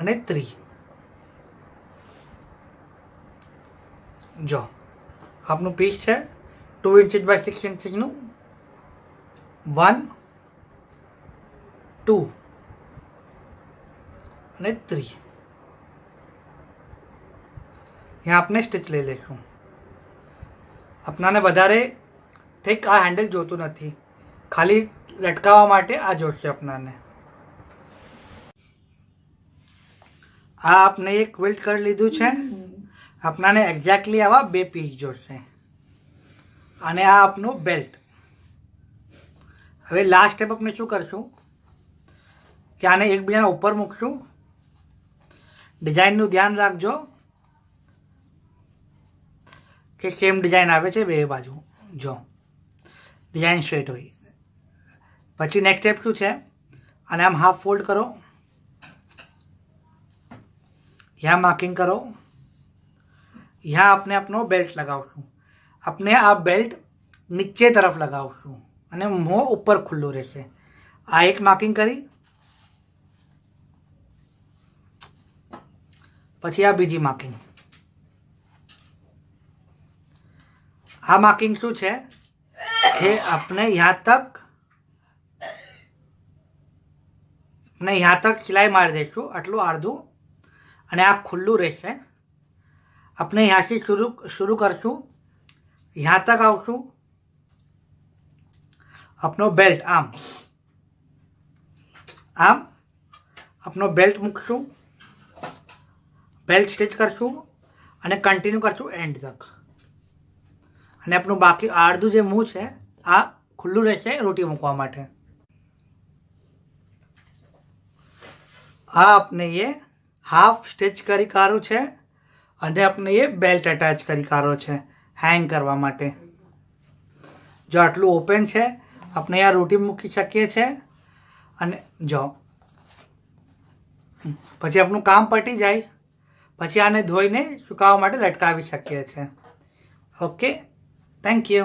અને 3। જો આપનું પીસ છે 2 ઇંચીસ બાય 6 ઇંચીસનું, 1 2 અને 3। यहाँ आपने स्टिच ले लेशुं। अपनाने वधारे थिक आ हेन्डल जोतुं नथी, खाली लटकावा माटे आ जोईशे अपनाने। आ आपने एक क्विल्ट करी लीधुं छे। अपनाने एक्जेक्टली आवा 2 पीस जोईशे अने आ आपनो बेल्ट। हवे लास्ट स्टेप अपने शुं करशुं कि आने एकबीजाना उपर मूकशुं। डिजाइननुं ध्यान राखजो कि सेम डिजाइन आवे छे बे बाजू। जो डिजाइन स्ट्रेट होय पछी नेक्स्ट स्टेप शुं छे, आने आम हाफ फोल्ड करो, यहाँ मार्किंग करो, यहाँ आपने अपनो बेल्ट लगावशुं। अपने आ बेल्ट नीचे तरफ लगावशुं अने मों ऊपर खुल्लू रहेशे। आ एक मार्किंग करी, पछी आ बीजी मार्किंग। आ मार्किंग शू है कि अपने यहाँ तक सिलाई मारी देशुं, आटलू अर्धू अने आ खुल्लू रहेशे। अपने यहाँ से शुरू करशुं, यहाँ तक आवशुं, अपनो बेल्ट आम अपनो बेल्ट मूकशुं, बेल्ट स्टिच करशुं अने कंटिन्यू करशुं एंड तक। અને આપણું બાકી અડધું જે મું છે આ ખુલ્લું રહેશે રોટી મૂકવા માટે। આ આપણે ये हाफ स्टिच કરી કાઢું છે અને આપણે ये બેલ્ટ અટેચ કરી કાઢો છે હેંગ કરવા માટે। જો આટલું ઓપન છે આપણે આ રોટી મૂકી શકીએ છે અને જો પછી આપણું કામ પતી જાય પછી આને ધોઈને સુકાવવા માટે લટકાવી શકીએ છે। Okay, thank you।